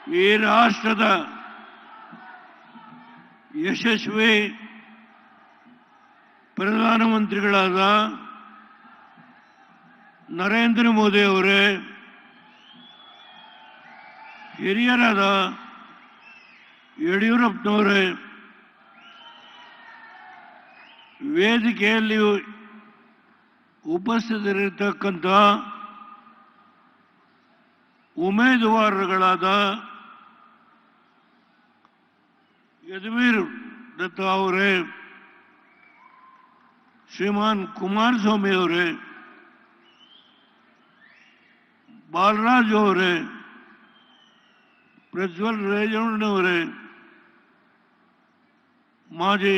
ಈ ರಾಷ್ಟ್ರದ ಯಶಸ್ವಿ ಪ್ರಧಾನಮಂತ್ರಿಗಳಾದ ನರೇಂದ್ರ ಮೋದಿ ಅವರೇ, ಹಿರಿಯರಾದ ಯಡಿಯೂರಪ್ಪನವರೇ, ವೇದಿಕೆಯಲ್ಲಿ ಉಪಸ್ಥಿತರಿರತಕ್ಕಂಥ ಉಮೇದುವಾರರುಗಳಾದ ಯದುವೀರ್ ದತ್ತ ಅವರೇ, ಶ್ರೀಮಾನ್ ಕುಮಾರಸ್ವಾಮಿ ಅವರೇ, ಬಾಲರಾಜ್ ಅವರೇ, ಪ್ರಜ್ವಲ್ ರೇವಣ್ಣವರೇ, ಮಾಜಿ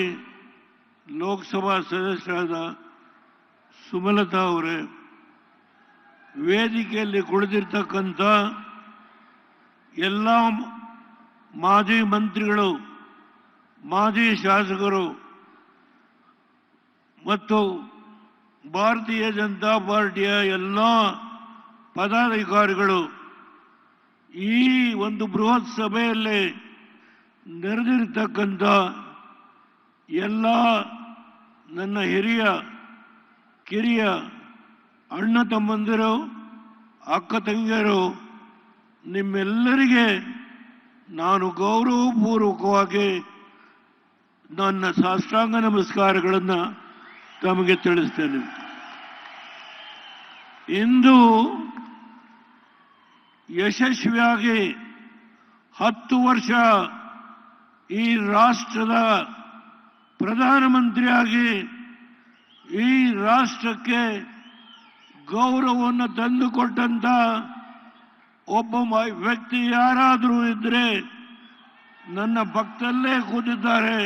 ಲೋಕಸಭಾ ಸದಸ್ಯರಾದ ಸುಮಲತಾ ಅವರೇ, ವೇದಿಕೆಯಲ್ಲಿ ಕುಳಿತಿರ್ತಕ್ಕಂಥ ಎಲ್ಲ ಮಾಜಿ ಮಂತ್ರಿಗಳು, ಮಾಜಿ ಶಾಸಕರು ಮತ್ತು ಭಾರತೀಯ ಜನತಾ ಪಾರ್ಟಿಯ ಎಲ್ಲ ಪದಾಧಿಕಾರಿಗಳು ಈ ಒಂದು ಬೃಹತ್ ಸಭೆಯಲ್ಲಿ ನೆರೆದಿರ್ತಕ್ಕಂಥ ಎಲ್ಲ ನನ್ನ ಹಿರಿಯ ಕಿರಿಯ ಅಣ್ಣ ತಮ್ಮಂದಿರು, ಅಕ್ಕ ತಂಗಿಯರು, ನಿಮ್ಮೆಲ್ಲರಿಗೆ ನಾನು ಗೌರವಪೂರ್ವಕವಾಗಿ ನನ್ನ ಸಾಷ್ಟಾಂಗ ನಮಸ್ಕಾರಗಳನ್ನು ತಮಗೆ ತಿಳಿಸ್ತೇನೆ. ಇಂದು ಯಶಸ್ವಿಯಾಗಿ 10 ವರ್ಷ ಈ ರಾಷ್ಟ್ರದ ಪ್ರಧಾನಮಂತ್ರಿಯಾಗಿ ಈ ರಾಷ್ಟ್ರಕ್ಕೆ ಗೌರವವನ್ನು ತಂದುಕೊಟ್ಟಂತ ಒಬ್ಬ ವ್ಯಕ್ತಿ ಯಾರಾದರೂ ಇದ್ದರೆ ನನ್ನ ಪಕ್ಕದಲ್ಲೇ ಕೂತಿದ್ದಾರೆ,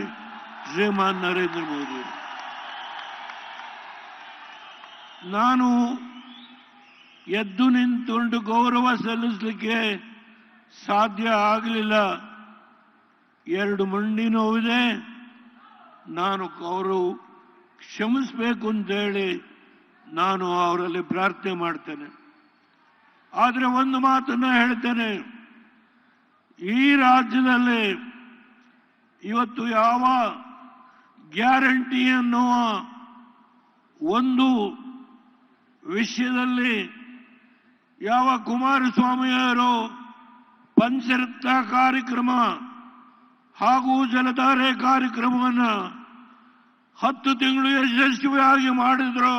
ಶ್ರೀಮಾನ್ ನರೇಂದ್ರ ಮೋದಿ. ನಾನು ಎದ್ದು ನಿಂತುಕೊಂಡು ಗೌರವ ಸಲ್ಲಿಸಲಿಕ್ಕೆ ಸಾಧ್ಯ ಆಗಲಿಲ್ಲ. 2 ಮಂಡಿ ನೋವಿದೆ. ನಾನು ಅವರು ಕ್ಷಮಿಸಬೇಕು ಅಂತೇಳಿ ನಾನು ಅವರಲ್ಲಿ ಪ್ರಾರ್ಥನೆ ಮಾಡ್ತೇನೆ. ಆದರೆ ಒಂದು ಮಾತನ್ನು ಹೇಳ್ತೇನೆ, ಈ ರಾಜ್ಯದಲ್ಲಿ ಇವತ್ತು ಯಾವ ಗ್ಯಾರಂಟಿ ಅನ್ನುವ ಒಂದು ವಿಷಯದಲ್ಲಿ ಯಾವ ಕುಮಾರಸ್ವಾಮಿಯವರು ಪಂಚರತ್ನ ಕಾರ್ಯಕ್ರಮ ಹಾಗೂ ಜಲಧಾರೆ ಕಾರ್ಯಕ್ರಮವನ್ನು 10 ತಿಂಗಳು ಯಶಸ್ವಿಯಾಗಿ ಮಾಡಿದ್ರು,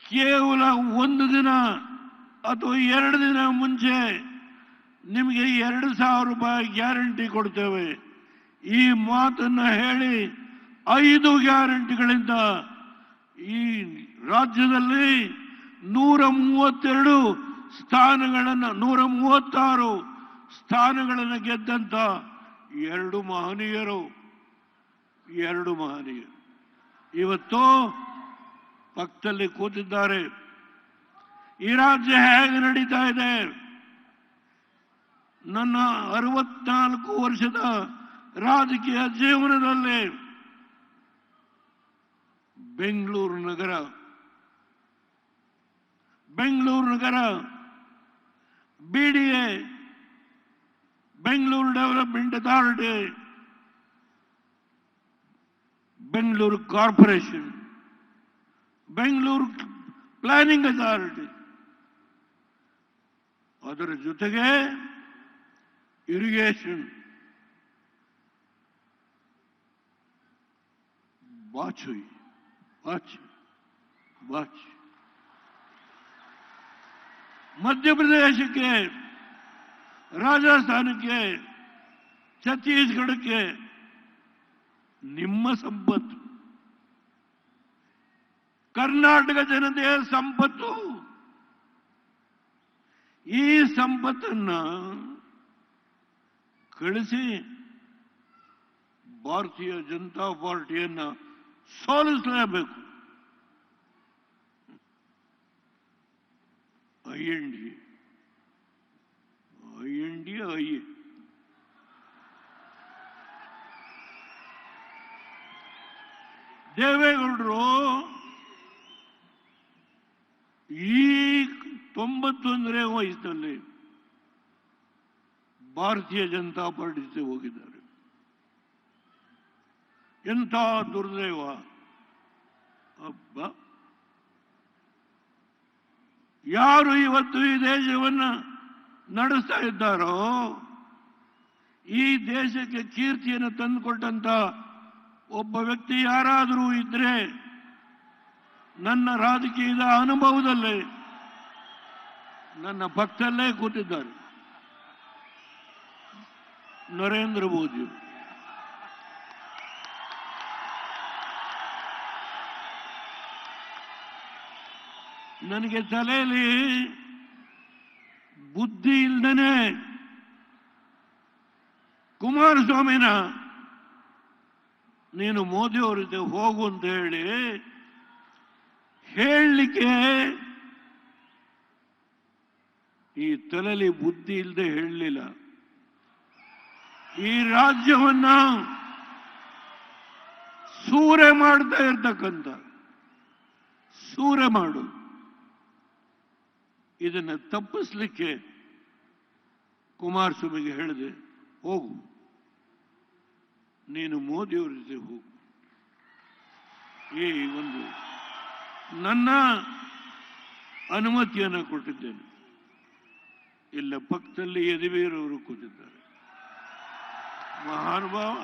ಕೇವಲ 1 ದಿನ ಅಥವಾ 2 ದಿನ ಮುಂಚೆ ನಿಮಗೆ 2,000 ರೂಪಾಯಿ ಗ್ಯಾರಂಟಿ ಕೊಡ್ತೇವೆ ಈ ಮಾತನ್ನು ಹೇಳಿ 5 ಗ್ಯಾರಂಟಿಗಳಿಂದ ಈ ರಾಜ್ಯದಲ್ಲಿ 132 ಸ್ಥಾನಗಳನ್ನು 136 ಸ್ಥಾನಗಳನ್ನು ಗೆದ್ದಂತ 2 ಮಹನೀಯರು ಇವತ್ತು ಪಕ್ಕದಲ್ಲಿ ಕೂತಿದ್ದಾರೆ. ಈ ರಾಜ್ಯ ಹೇಗೆ ನಡೀತಾ ಇದೆ? ನನ್ನ 64 ವರ್ಷದ ರಾಜಕೀಯ ಜೀವನದಲ್ಲಿ ಬೆಂಗಳೂರು ನಗರ BDA, Bengaluru development authority, Bengaluru corporation, Bengaluru planning authority, ಅದರ ಜೊತೆಗೆ ಇರಿಗೇಷನ್, ವಾಚ್ ಮಧ್ಯಪ್ರದೇಶಕ್ಕೆ, ರಾಜಸ್ಥಾನಕ್ಕೆ, ಛತ್ತೀಸ್ಗಢಕ್ಕೆ ನಿಮ್ಮ ಸಂಪತ್ತು, ಕರ್ನಾಟಕ ಜನತೆಯ ಸಂಪತ್ತು. ಈ ಸಂಪತ್ತನ್ನ ಕಳಿಸಿ ಭಾರತೀಯ ಜನತಾ ಪಾರ್ಟಿಯನ್ನ ಸೋಲಿಸಲೇಬೇಕು. ದೇವೇಗೌಡರು ಈ 91ನೇ ವಯಸ್ಸಿನಲ್ಲಿ ಭಾರತೀಯ ಜನತಾ ಪಾರ್ಟಿ ಜೊತೆ ಹೋಗಿದ್ದಾರೆ. ಎಂಥ ದುರ್ದೈವ! ಅಬ್ಬ, ಯಾರು ಇವತ್ತು ಈ ದೇಶವನ್ನ ನಡೆಸ್ತಾ ಇದ್ದಾರೋ, ಈ ದೇಶಕ್ಕೆ ಕೀರ್ತಿಯನ್ನು ತಂದುಕೊಟ್ಟಂತ ಒಬ್ಬ ವ್ಯಕ್ತಿ ಯಾರಾದರೂ ಇದ್ರೆ ನನ್ನ ರಾಜಕೀಯದ ಅನುಭವದಲ್ಲೇ ನನ್ನ ಪಕ್ಕದಲ್ಲೇ ಕೂತಿದ್ದಾರೆ, ನರೇಂದ್ರ ಮೋದಿ. ನನಗೆ ತಲೆಯಲ್ಲಿ ಬುದ್ಧಿ ಇಲ್ದೇನೆ ಕುಮಾರಸ್ವಾಮಿನ ನೀನು ಮೋದಿ ಅವ್ರ ಜೊತೆ ಹೋಗು ಅಂತ ಹೇಳಲಿಕ್ಕೆ ಈ ತಲೆಯಲ್ಲಿ ಬುದ್ಧಿ ಇಲ್ಲದೆ ಹೇಳಲಿಲ್ಲ. ಈ ರಾಜ್ಯವನ್ನ ಸೂರೆ ಮಾಡ್ತಾ ಇರ್ತಕ್ಕಂಥ ಸೂರೆ ಮಾಡು, ಇದನ್ನ ತಪ್ಪಿಸ್ಲಿಕ್ಕೆ ಕುಮಾರಸ್ವಾಮಿಗೆ ಹೇಳಿದೆ, ಹೋಗು, ನೀನು ಮೋದಿಯವರ ಜೊತೆ ಹೋಗು. ಈ ಒಂದು ನನ್ನ ಅನುಮತಿಯನ್ನು ಕೊಟ್ಟಿದ್ದೇನೆ. ಇಲ್ಲ ಪಕ್ಕದಲ್ಲಿ ಯದುವೀರವರು ಕೂತಿದ್ದಾರೆ, ಮಹಾನುಭಾವ.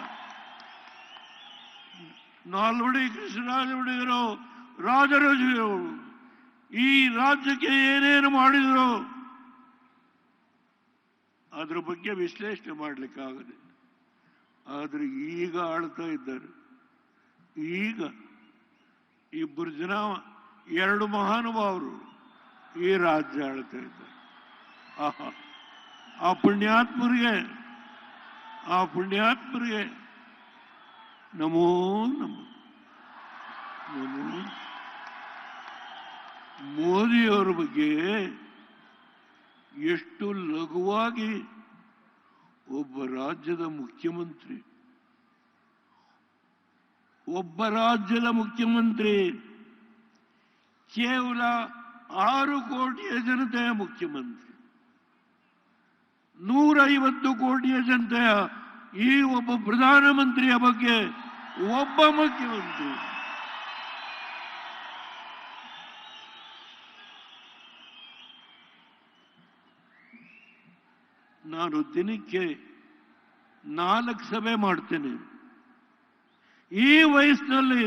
ನಾಲ್ವಡಿ ಕೃಷ್ಣರಾಜ ಒಡೆಯರು, ರಾಜರಾಜರು ಈ ರಾಜ್ಯಕ್ಕೆ ಏನೇನು ಮಾಡಿದ್ರು ಅದ್ರ ಬಗ್ಗೆ ವಿಶ್ಲೇಷಣೆ ಮಾಡಲಿಕ್ಕಾಗದೆ. ಆದ್ರೆ ಈಗ ಆಳ್ತಾ ಇದ್ದಾರೆ. ಈಗ ಇಬ್ಬರು ಜನ, ಎರಡು ಮಹಾನುಭಾವರು ಈ ರಾಜ್ಯ ಆಳ್ತಾ ಇದ್ದಾರೆ. ಆಹಾ, ಆ ಪುಣ್ಯಾತ್ಮರಿಗೆ ನಮೋ ನಮೋ ನಮೋ. ಮೋದಿಯವರ ಬಗ್ಗೆ ಎಷ್ಟು ಲಘುವಾಗಿ ಒಬ್ಬ ರಾಜ್ಯದ ಮುಖ್ಯಮಂತ್ರಿ ಕೇವಲ 6 ಕೋಟಿಯ ಜನತೆಯ ಮುಖ್ಯಮಂತ್ರಿ, 150 ಕೋಟಿಯ ಜನತೆಯ ಈ ಒಬ್ಬ ಪ್ರಧಾನಮಂತ್ರಿಯ ಬಗ್ಗೆ ಒಬ್ಬ ಮುಖ್ಯಮಂತ್ರಿ. ನಾನು ದಿನಕ್ಕೆ 4 ಸಭೆ ಮಾಡ್ತೇನೆ. ಈ ವಯಸ್ಸಿನಲ್ಲಿ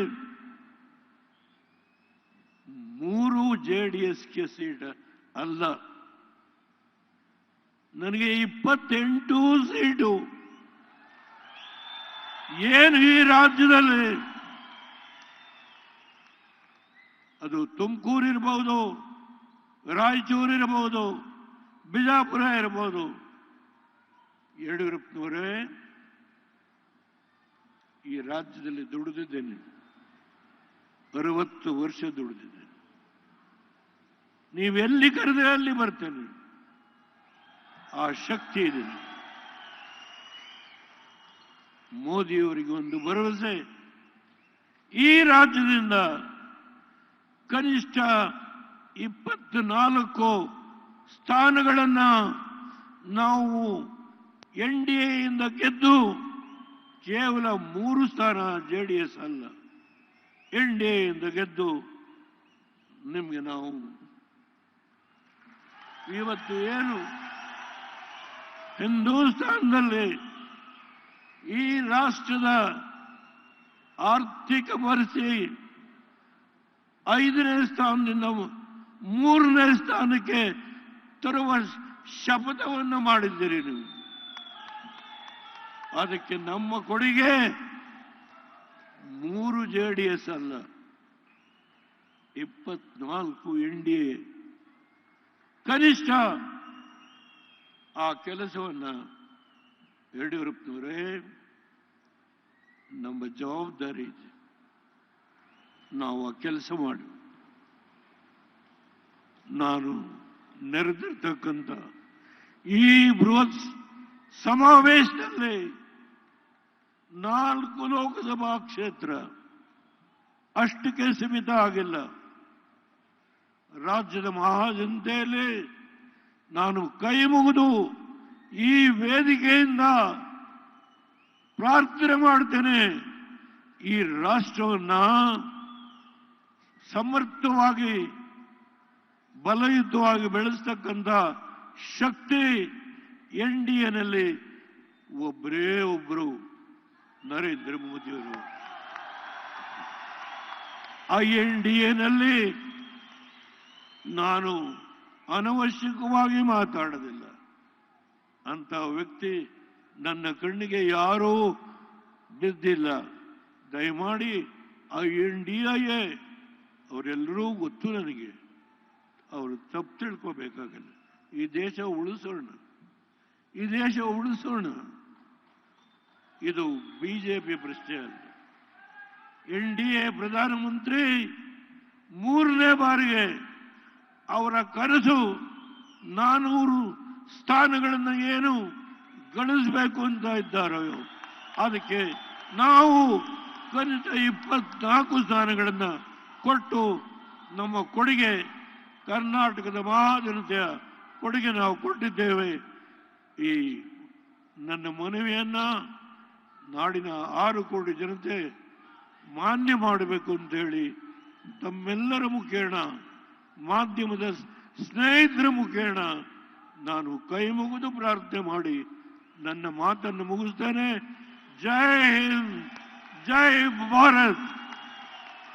3 JDSಗೆ ಸೀಟ್ ಅಲ್ಲ, ನನಗೆ 28 ಸೀಟು. ಏನು ಈ ರಾಜ್ಯದಲ್ಲಿ, ಅದು ತುಮಕೂರು ಇರಬಹುದು, ರಾಯಚೂರು ಇರಬಹುದು, ಬಿಜಾಪುರ ಇರಬಹುದು. ಯಡಿಯೂರಪ್ಪನವರೇ, ಈ ರಾಜ್ಯದಲ್ಲಿ ದುಡಿದಿದ್ದೇನೆ, 60 ವರ್ಷ ದುಡಿದಿದ್ದೇನೆ. ನೀವೆಲ್ಲಿ ಕರೆದ್ರೆ ಅಲ್ಲಿ ಬರ್ತೇನೆ, ಆ ಶಕ್ತಿ ಇದೆ. ಮೋದಿಯವರಿಗೆ ಒಂದು ಭರವಸೆ, ಈ ರಾಜ್ಯದಿಂದ ಕನಿಷ್ಠ 24 ಸ್ಥಾನಗಳನ್ನ ನಾವು NDAಯಿಂದ ಗೆದ್ದು, ಕೇವಲ 3 ಸ್ಥಾನ JDS ಅಲ್ಲ, NDAಯಿಂದ ಗೆದ್ದು ನಿಮ್ಗೆ ನಾವು ಇವತ್ತು ಏನು ಹಿಂದೂಸ್ತಾನದಲ್ಲಿ ಈ ರಾಷ್ಟ್ರದ ಆರ್ಥಿಕ ಪರಿಸ್ಥಿತಿ 5ನೇ ಸ್ಥಾನದಿಂದ 3ನೇ ಸ್ಥಾನಕ್ಕೆ ತರುವ ಶಪಥವನ್ನು ಮಾಡಿದ್ದೀರಿ ನೀವು. ಅದಕ್ಕೆ ನಮ್ಮ ಕೊಡುಗೆ 3 JDS ಅಲ್ಲ, 24 NDA. ಕನಿಷ್ಠ ಆ ಕೆಲಸವನ್ನ ಯಡಿಯೂರಪ್ಪನವರೇ, ನಮ್ಮ ಜವಾಬ್ದಾರಿ ಇದೆ, ನಾವು ಆ ಕೆಲಸ ಮಾಡಿ. ನಾನು ನೆರೆದಿರ್ತಕ್ಕಂಥ ಈ ಬೃಹತ್ ಸಮಾವೇಶದಲ್ಲಿ 4 ಲೋಕಸಭಾ ಕ್ಷೇತ್ರ ಅಷ್ಟಕ್ಕೆ ಸೀಮಿತ ಆಗಿಲ್ಲ. ರಾಜ್ಯದ ಮಹಾಜನತೆಯಲ್ಲಿ ನಾನು ಕೈ ಮುಗಿದು ಈ ವೇದಿಕೆಯಿಂದ ಪ್ರಾರ್ಥನೆ ಮಾಡ್ತೇನೆ, ಈ ರಾಷ್ಟ್ರವನ್ನ ಸಮರ್ಥವಾಗಿ ಬಲಯುತವಾಗಿ ಬೆಳೆಸ್ತಕ್ಕಂಥ ಶಕ್ತಿ NDAನಲ್ಲಿ ಒಬ್ಬರೇ ಒಬ್ಬರು ನರೇಂದ್ರ ಮೋದಿಯವರು. ಆ NDAನಲ್ಲಿ ನಾನು ಅನವಶ್ಯಕವಾಗಿ ಮಾತಾಡೋದಿಲ್ಲ. ಅಂತ ವ್ಯಕ್ತಿ ನನ್ನ ಕಣ್ಣಿಗೆ ಯಾರೂ ಬಿದ್ದಿಲ್ಲ. ದಯಮಾಡಿ ಆ NDA ಅವರೆಲ್ಲರೂ ಗೊತ್ತು ನನಗೆ, ಅವರು ತಪ್ಪು ತಿಳ್ಕೋಬೇಕಾಗಲ್ಲ. ಈ ದೇಶ ಉಳಿಸೋಣ, ಈ ದೇಶ ಉಳಿಸೋಣ. ಇದು ಬಿಜೆಪಿ ಪ್ರಶ್ನೆ ಅಲ್ಲ. NDA ಪ್ರಧಾನಮಂತ್ರಿ 3ನೇ ಬಾರಿಗೆ ಅವರ ಕನಸು 400 ಸ್ಥಾನಗಳನ್ನು ಏನು ಗಳಿಸಬೇಕು ಅಂತ ಇದ್ದಾರೋ, ಅದಕ್ಕೆ ನಾವು ಕನಿಷ್ಠ 24 ಸ್ಥಾನಗಳನ್ನು ಕೊಟ್ಟು ನಮ್ಮ ಕೊಡುಗೆ, ಕರ್ನಾಟಕದ ಮಹಾಜನತೆಯ ಕೊಡುಗೆ ನಾವು ಕೊಟ್ಟಿದ್ದೇವೆ. ಈ ನನ್ನ ಮನವಿಯನ್ನ ನಾಡಿನ 6 ಕೋಟಿ ಜನತೆ ಮಾನ್ಯ ಮಾಡಬೇಕು ಅಂತೇಳಿ ತಮ್ಮೆಲ್ಲರ ಮುಖೇಣ, ಮಾಧ್ಯಮದ ಸ್ನೇಹಿತರ ಮುಖೇಣ ನಾನು ಕೈ ಮುಗಿದು ಪ್ರಾರ್ಥನೆ ಮಾಡಿ ನನ್ನ ಮಾತನ್ನು ಮುಗಿಸ್ತೇನೆ. ಜೈ ಹಿಂದ್, ಜೈ ಭಾರತ್.